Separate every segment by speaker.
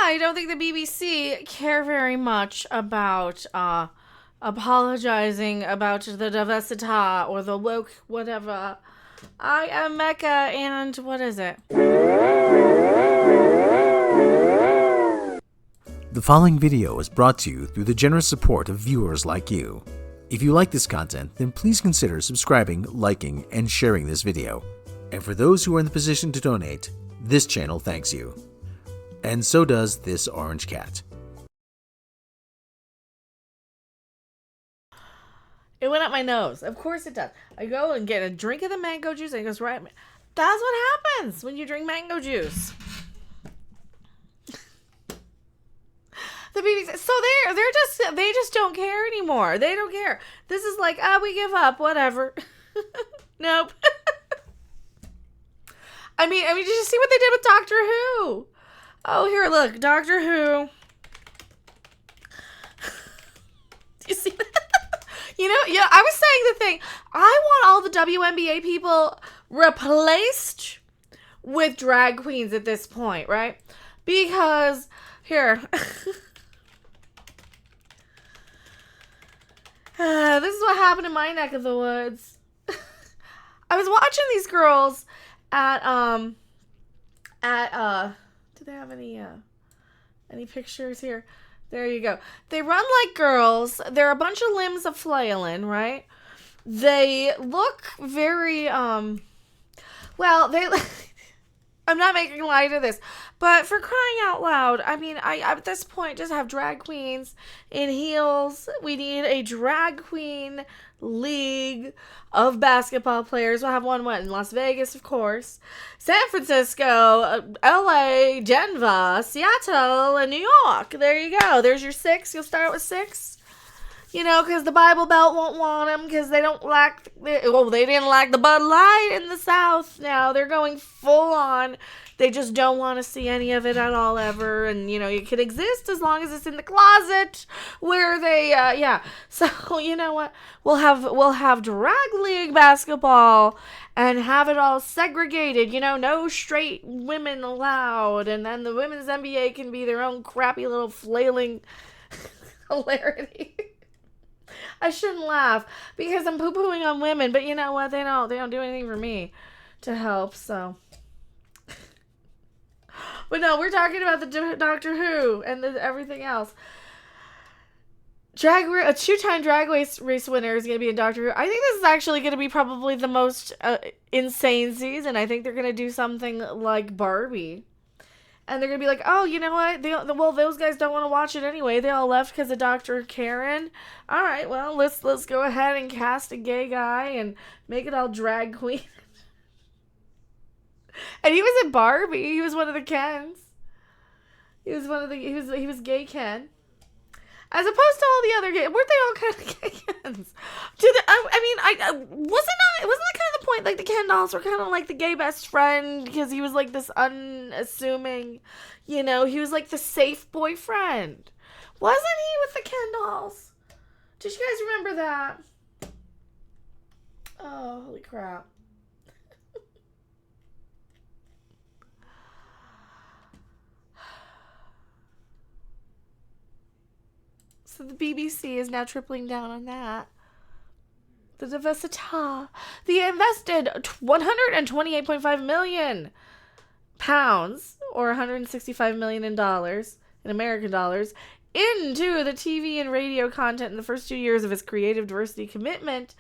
Speaker 1: I don't think the BBC care very much about apologizing about the diversity or the woke whatever. I am Mecca, and what is it?
Speaker 2: The following video is brought to you through the generous support of viewers like you. If you like this content, then please consider subscribing, liking, and sharing this video. And for those who are in the position to donate, this channel thanks you. And so does this orange cat.
Speaker 1: It went up my nose. Of course it does. I go and get a drink of the mango juice, and it goes right. That's what happens when you drink mango juice. The BBC, so they just don't care anymore. They don't care. This is like, we give up, whatever. Nope. I mean, did you see what they did with Doctor Who? Oh, here, look, Doctor Who. Do you see that? Yeah, I was saying the thing. I want all the WNBA people replaced with drag queens at this point, right? Because, here. This is what happened in my neck of the woods. I was watching these girls at do they have any pictures here? There you go. They run like girls. They're a bunch of limbs of flailing, right? They look very well, they I'm not making light of this, but for crying out loud, I mean, I at this point just have drag queens in heels. We need a drag queen league of basketball players. We'll have one in Las Vegas, of course, San Francisco, LA, Denver, Seattle, and New York. There you go. There's your 6. You'll start with 6. Because the Bible Belt won't want them because they don't like, they didn't like the Bud Light in the South. Now they're going full on. They just don't want to see any of it at all ever. And, it can exist as long as it's in the closet where they, yeah. So, you know what? We'll have drag league basketball and have it all segregated. No straight women allowed. And then the women's NBA can be their own crappy little flailing hilarity. I shouldn't laugh because I'm poo-pooing on women, but you know what? They don't do anything for me to help, so. But no, we're talking about the Doctor Who and everything else. A 2-time drag race winner is going to be in Doctor Who. I think this is actually going to be probably the most insane season. I think they're going to do something like Barbie. And they're going to be like, oh, you know what? Those guys don't want to watch it anyway. They all left because of Dr. Karen. All right, well, let's go ahead and cast a gay guy and make it all drag queen. And he was in Barbie. He was one of the Kens. He was gay Ken. As opposed to all the other gay, weren't they all kind of gay Kens? Wasn't that kind of the point? Like the Ken dolls were kind of like the gay best friend because he was like this unassuming, he was like the safe boyfriend. Wasn't he with the Ken dolls? Did you guys remember that? Oh, holy crap. So the BBC is now tripling down on that. The diversity. They invested £128.5 million, or $165 million in American dollars, into the TV and radio content in the first 2 years of its creative diversity commitment,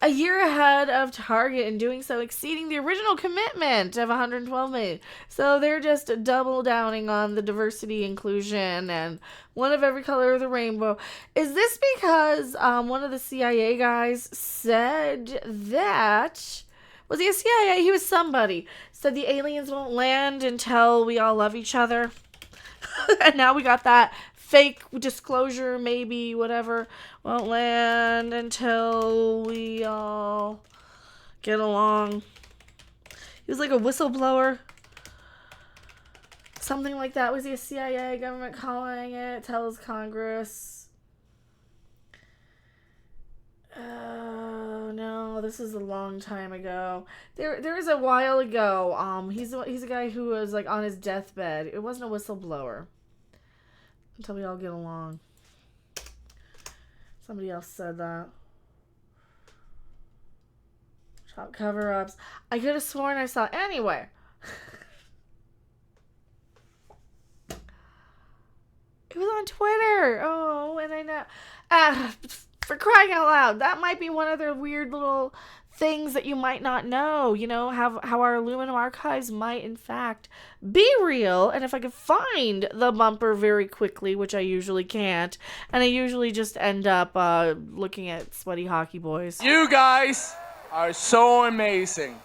Speaker 1: a year ahead of target, and doing so exceeding the original commitment of $112 million. So they're just double downing on the diversity, inclusion, and one of every color of the rainbow. Is this because one of the CIA guys said that... Was he a CIA? He was somebody. Said the aliens won't land until we all love each other. And now we got that fake disclosure, maybe, whatever. Won't land until we all get along. He was like a whistleblower. Something like that. Was he a CIA government calling it? Tells Congress. Oh, no. This is a long time ago. There was a while ago. He's a guy who was like on his deathbed. It wasn't a whistleblower. until we all get along. Somebody else said that. Shop cover-ups. I could have sworn I saw... Anyway. It was on Twitter. Oh, and I know. For crying out loud, that might be one of their weird little things that you might not know. You know, how our Aluminium Archives might, in fact, be real. And if I could find the bumper very quickly, which I usually can't, and I usually just end up looking at sweaty hockey boys.
Speaker 3: You guys are so amazing.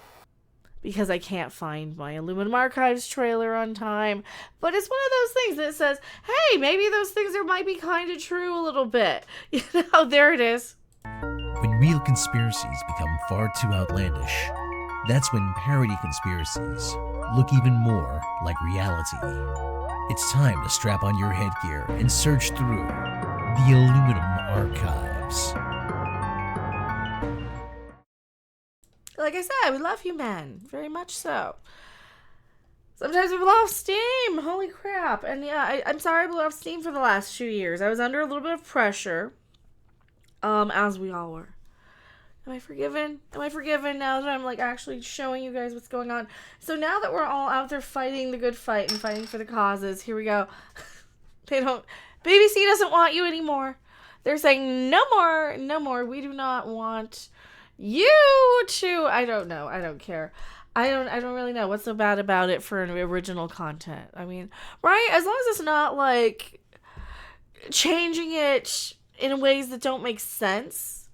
Speaker 1: Because I can't find my Aluminium Archives trailer on time. But it's one of those things that says, hey, maybe those things might be kind of true a little bit. You know, there it is.
Speaker 2: When real conspiracies become far too outlandish, that's when parody conspiracies look even more like reality. It's time to strap on your headgear and search through the Aluminium Archives.
Speaker 1: Like I said, we love you men. Very much so. Sometimes we blow off steam. Holy crap. And yeah, I'm sorry I blew off steam for the last 2 years. I was under a little bit of pressure. As we all were. Am I forgiven? Am I forgiven now that I'm like actually showing you guys what's going on? So now that we're all out there fighting the good fight and fighting for the causes, here we go. BBC doesn't want you anymore. They're saying no more. We do not want you to, I don't know. I don't care. I don't really know what's so bad about it for an original content. I mean, right? As long as it's not like changing it in ways that don't make sense,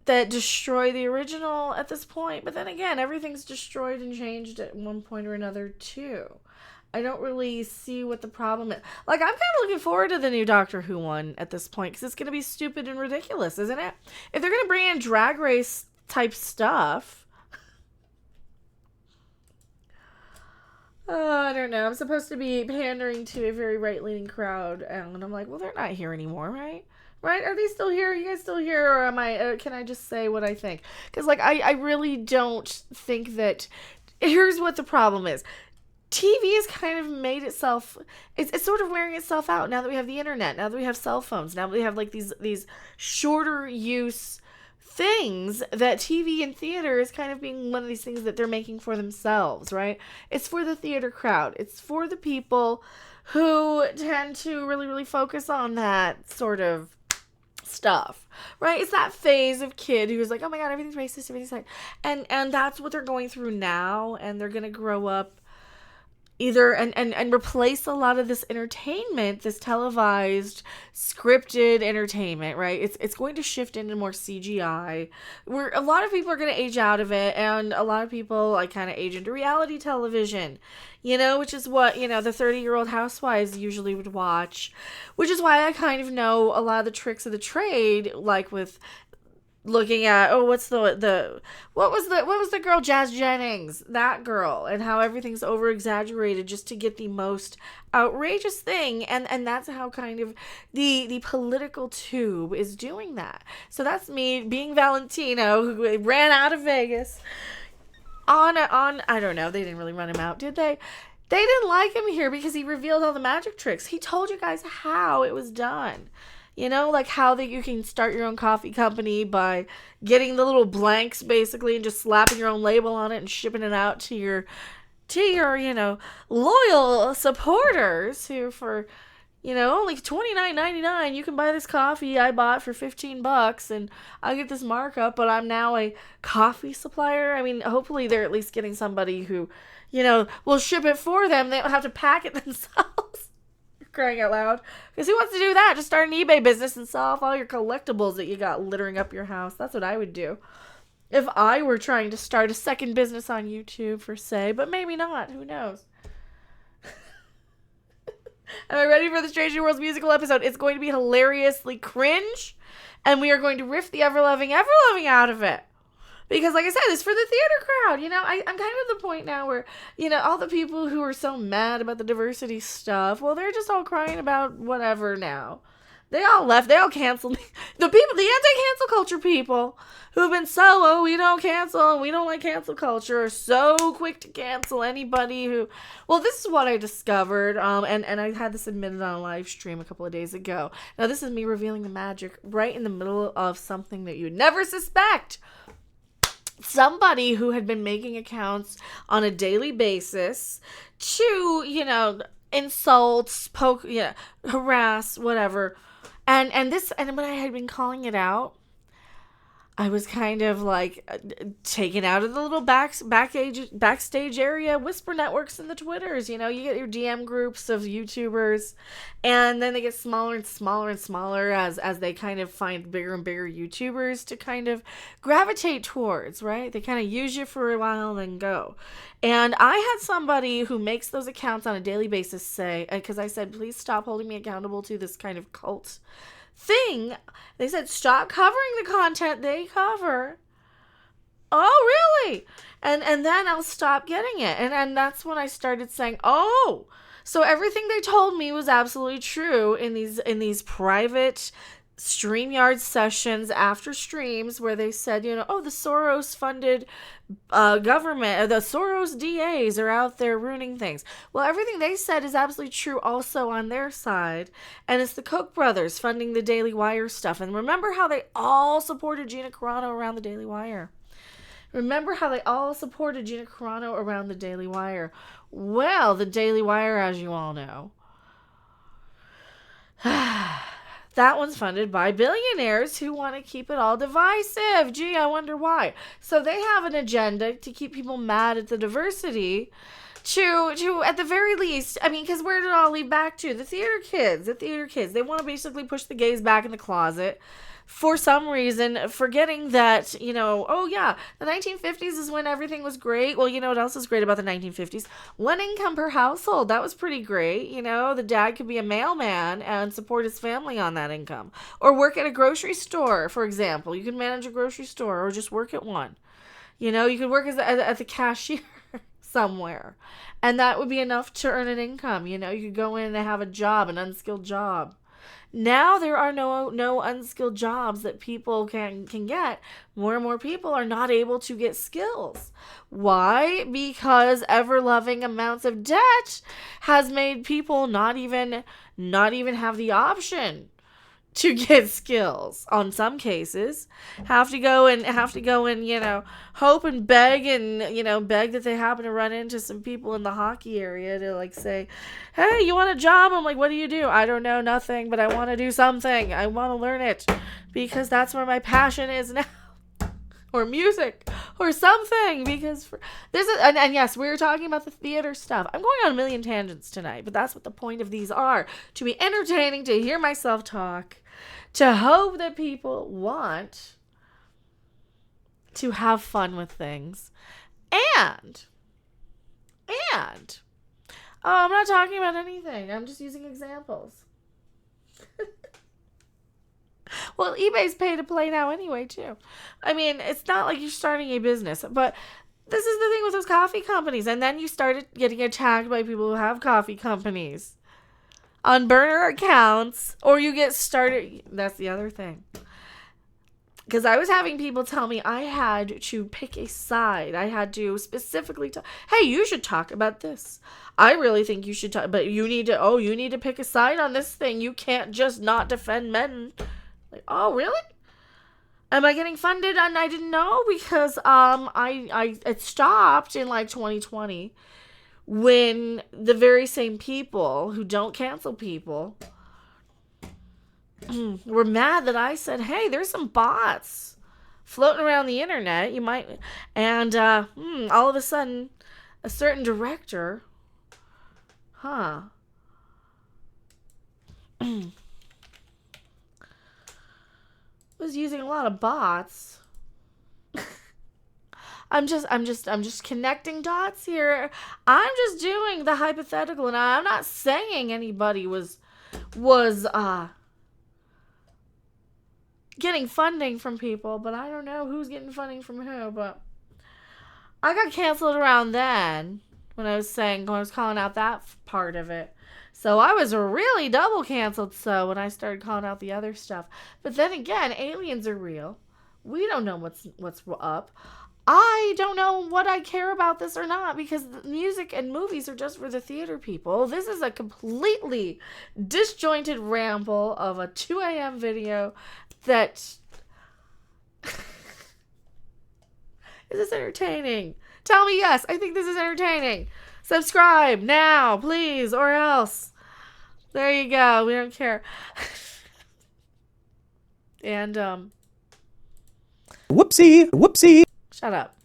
Speaker 1: that destroy the original at this point. But then again, everything's destroyed and changed at one point or another too. I don't really see what the problem is. Like, I'm kind of looking forward to the new Doctor Who one at this point, because it's going to be stupid and ridiculous, isn't it? If they're going to bring in Drag Race type stuff. I don't know. I'm supposed to be pandering to a very right-leaning crowd, and I'm like, well, they're not here anymore, right? Right? Are they still here? Are you guys still here? Or am I, can I just say what I think? Because, like, I really don't think that... Here's what the problem is. TV has kind of made itself, it's sort of wearing itself out now that we have the internet, now that we have cell phones, now that we have like these shorter use things, that TV and theater is kind of being one of these things that they're making for themselves, right? It's for the theater crowd. It's for the people who tend to really, really focus on that sort of stuff, right? It's that phase of kid who's like, oh my God, everything's racist, everything's like, and that's what they're going through now, and they're going to grow up either and replace a lot of this entertainment, this televised, scripted entertainment, right? It's going to shift into more CGI, where a lot of people are going to age out of it, and a lot of people like kind of age into reality television, you know, which is what, you know, the 30-year-old housewives usually would watch, which is why I kind of know a lot of the tricks of the trade, like with looking at, what was the girl, Jazz Jennings, that girl, and how everything's over exaggerated just to get the most outrageous thing, and that's how kind of the political tube is doing that. So that's me being Valentino, who ran out of Vegas on I don't know, they didn't really run him out, did they? They didn't like him here because he revealed all the magic tricks. He told you guys how it was done. You know, like how that you can start your own coffee company by getting the little blanks basically and just slapping your own label on it and shipping it out to your, you know, loyal supporters who for, you know, only $29.99 you can buy this coffee I bought for $15 and I'll get this markup, but I'm now a coffee supplier. I mean, hopefully they're at least getting somebody who, you know, will ship it for them. They don't have to pack it themselves. Crying out loud. Because who wants to do that? Just start an eBay business and sell off all your collectibles that you got littering up your house. That's what I would do if I were trying to start a second business on YouTube, for say, but maybe not. Who knows? Am I ready for the Strange New Worlds musical episode? It's going to be hilariously cringe, and we are going to riff the ever-loving out of it. Because, like I said, it's for the theater crowd, you know? I'm kind of at the point now where, you know, all the people who are so mad about the diversity stuff, well, they're just all crying about whatever now. They all left. They all canceled me. The anti-cancel culture people who've been so, we don't cancel and we don't like cancel culture, are so quick to cancel anybody who, well, this is what I discovered, and I had this admitted on a live stream a couple of days ago. Now, this is me revealing the magic right in the middle of something that you'd never suspect. Somebody who had been making accounts on a daily basis to, insult, poke, harass, whatever. And when I had been calling it out, I was kind of like taken out of the little backstage area, whisper networks and the Twitters. You get your DM groups of YouTubers, and then they get smaller and smaller and smaller as they kind of find bigger and bigger YouTubers to kind of gravitate towards, right? They kind of use you for a while and then go. And I had somebody who makes those accounts on a daily basis say, because I said, please stop holding me accountable to this kind of cult thing. They said, stop covering the content they cover. Oh, really? And then I'll stop getting it. And that's when I started saying, oh, so everything they told me was absolutely true in these private StreamYard sessions after streams where they said, the Soros funded government, the Soros DAs are out there ruining things. Well, everything they said is absolutely true also on their side. And it's the Koch brothers funding the Daily Wire stuff. And remember how they all supported Gina Carano around the Daily Wire. Well, the Daily Wire, as you all know, that one's funded by billionaires who want to keep it all divisive. Gee, I wonder why. So they have an agenda to keep people mad at the diversity. To at the very least, because where did it all lead back to? The theater kids. They want to basically push the gays back in the closet. For some reason, forgetting that, the 1950s is when everything was great. Well, you know what else is great about the 1950s? One income per household. That was pretty great. The dad could be a mailman and support his family on that income. Or work at a grocery store, for example. You could manage a grocery store or just work at one. You could work at the cashier somewhere. And that would be enough to earn an income. You could go in and have a job, an unskilled job. Now there are no unskilled jobs that people can get. More and more people are not able to get skills. Why? Because ever-loving amounts of debt has made people not even have the option to get skills. On some cases, have to go and hope and beg that they happen to run into some people in the hockey area to say, hey, you want a job? I'm like, what do you do? I don't know, nothing, but I want to do something. I want to learn it because that's where my passion is now. Or music or something, because and yes, we were talking about the theater stuff. I'm going on a million tangents tonight, but that's what the point of these are, to be entertaining, to hear myself talk, to hope that people want to have fun with things. And I'm not talking about anything. I'm just using examples. Well, eBay's pay to play now anyway, too. It's not like you're starting a business, but this is the thing with those coffee companies. And then you started getting attacked by people who have coffee companies on burner accounts, or you get started. That's the other thing. Because I was having people tell me I had to pick a side. I had to specifically tell, hey, you should talk about this. I really think you should talk, but you need to pick a side on this thing. You can't just not defend men. Like, oh, really? Am I getting funded? And I didn't know because it stopped in 2020 when the very same people who don't cancel people were mad that I said, hey, there's some bots floating around the internet. You might, and all of a sudden, a certain director, was using a lot of bots. I'm just connecting dots here. I'm just doing the hypothetical, and I'm not saying anybody was getting funding from people, but I don't know who's getting funding from who. But I got canceled around then when I was calling out that part of it. So I was really double canceled when I started calling out the other stuff. But then again, aliens are real. We don't know what's up. I don't know what I care about this or not, because the music and movies are just for the theater people. This is a completely disjointed ramble of a 2 a.m. video that... Is this entertaining? Tell me yes, I think this is entertaining. Subscribe now, please, or else. There you go. We don't care. And,
Speaker 4: Whoopsie.
Speaker 1: shut up.